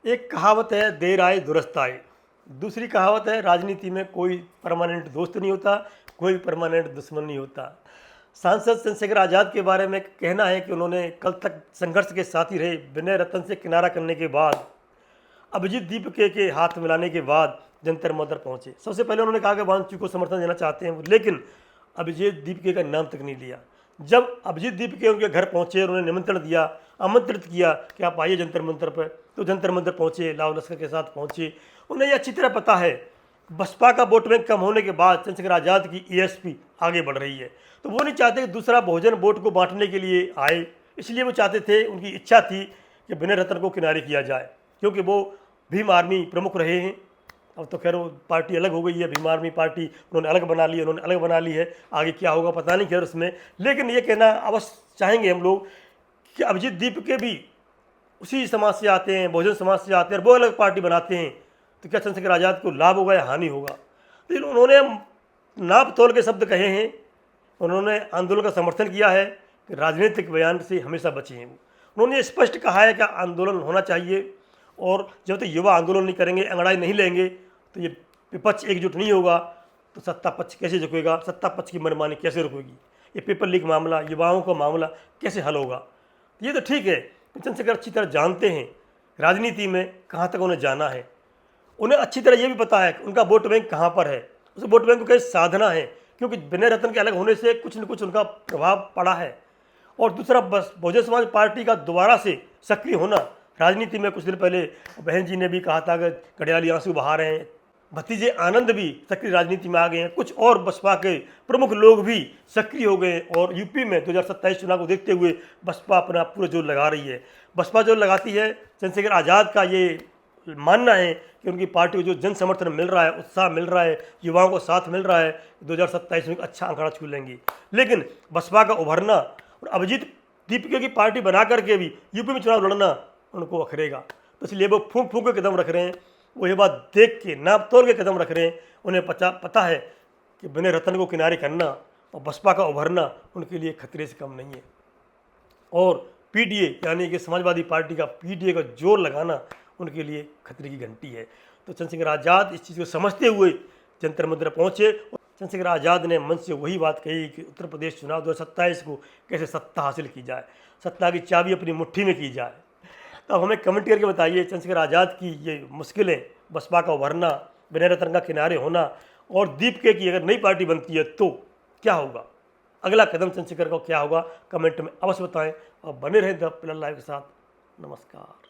एक कहावत है, देर आए दुरुस्त आए। दूसरी कहावत है, राजनीति में कोई परमानेंट दोस्त नहीं होता, कोई परमानेंट दुश्मन नहीं होता। सांसद चंद्रशेखर आज़ाद के बारे में कहना है कि उन्होंने कल तक संघर्ष के साथी रहे, विनय रतन से किनारा करने के बाद, अभिजीत दीपके के हाथ मिलाने के बाद जंतर मंतर पहुंचे। सबसे पहले उन्होंने कहा कि वांचू को समर्थन देना चाहते हैं, लेकिन अभिजीत दीपके का नाम तक नहीं लिया। जब अभिजीत दीपके उनके घर पहुंचे और उन्हें निमंत्रण दिया, आमंत्रित किया कि आप आइए जंतर मंतर पर, तो जंतर मंतर पहुंचे, लाव लश्कर के साथ पहुंचे। उन्हें यह अच्छी तरह पता है बसपा का वोट बैंक कम होने के बाद चंद्रशेखर आज़ाद की ईएसपी आगे बढ़ रही है, तो वो नहीं चाहते कि दूसरा बहुजन वोट को बांटने के लिए आए। इसलिए वो चाहते थे, उनकी इच्छा थी कि विनय रतन को किनारे किया जाए, क्योंकि वो भीम आर्मी प्रमुख रहे हैं। अब तो खैर वो पार्टी अलग हो गई है, भीम आर्मी पार्टी उन्होंने अलग बना ली है, उन्होंने अलग बना ली है। आगे क्या होगा पता नहीं खैर उसमें, लेकिन ये कहना अवश्य चाहेंगे हम लोग कि अभिजीत दीपके भी उसी समाज से आते हैं, बहुजन समाज से आते हैं, और वो अलग पार्टी बनाते हैं, तो क्या चंद्रशेखर आज़ाद को लाभ होगा या हानि होगा। लेकिन उन्होंने नाप तोल के शब्द कहे हैं, उन्होंने आंदोलन का समर्थन किया है कि राजनीतिक बयान से हमेशा बचे हैं। उन्होंने स्पष्ट कहा है कि आंदोलन होना चाहिए, और जब तक युवा आंदोलन नहीं करेंगे, अंगड़ाई नहीं लेंगे, तो ये विपक्ष एकजुट नहीं होगा, तो सत्ता पक्ष कैसे झुकेगा, सत्ता पक्ष की मनमानी कैसे रुकेगी, ये पेपर लीक मामला, युवाओं का मामला कैसे हल होगा। ये तो ठीक है, चंद्रशेखर अच्छी तरह जानते हैं राजनीति में कहाँ तक उन्हें जाना है। उन्हें अच्छी तरह ये भी पता है कि उनका वोट बैंक कहाँ पर है, उस वोट बैंक को कैसे साधना है, क्योंकि विनय रतन के अलग होने से कुछ न कुछ उनका प्रभाव पड़ा है। और दूसरा, बस बहुजन समाज पार्टी का दोबारा से सक्रिय होना राजनीति में, कुछ दिन पहले बहन जी ने भी कहा था कि घड़ियाली आंसू बहा रहे हैं, भतीजे आनंद भी सक्रिय राजनीति में आ गए हैं, कुछ और बसपा के प्रमुख लोग भी सक्रिय हो गए, और यूपी में 2027 चुनाव को देखते हुए बसपा अपना पूरा जोर लगा रही है। बसपा जोर लगाती है, चंद्रशेखर आज़ाद का ये मानना है कि उनकी पार्टी को जो जन समर्थन मिल रहा है, उत्साह मिल रहा है, युवाओं को साथ मिल रहा है, 2027 में अच्छा आंकड़ा छू लेंगी। लेकिन बसपा का उभरना और अभिजीत दीपके की पार्टी बना करके भी यूपी में चुनाव लड़ना उनको अखरेगा, तो इसलिए वो फूंक फूंक के कदम रख रहे हैं। वो ये बात देख के, नाप तोल के कदम रख रहे हैं। उन्हें पता है कि विनय रतन को किनारे करना और बसपा का उभरना उनके लिए खतरे से कम नहीं है। और पीडीए यानी कि समाजवादी पार्टी का पीडीए का जोर लगाना उनके लिए खतरे की घंटी है। तो चंद्रशेखर आज़ाद इस चीज़ को समझते हुए जंतर मंतर पहुँचे। चंद्रशेखर आज़ाद ने मंच से वही बात कही कि उत्तर प्रदेश चुनाव 2027 को कैसे सत्ता हासिल की जाए, सत्ता की चाबी अपनी मुट्ठी में की जाए। तो अब हमें कमेंट करके बताइए, चंद्रशेखर आज़ाद की ये मुश्किलें, बसपा का उभरना, विनय रतन का किनारे होना, और दीपके की अगर नई पार्टी बनती है तो क्या होगा, अगला कदम चंद्रशेखर का क्या होगा, कमेंट में अवश्य बताएं। और बने रहें द पिलर लाइव के साथ। नमस्कार।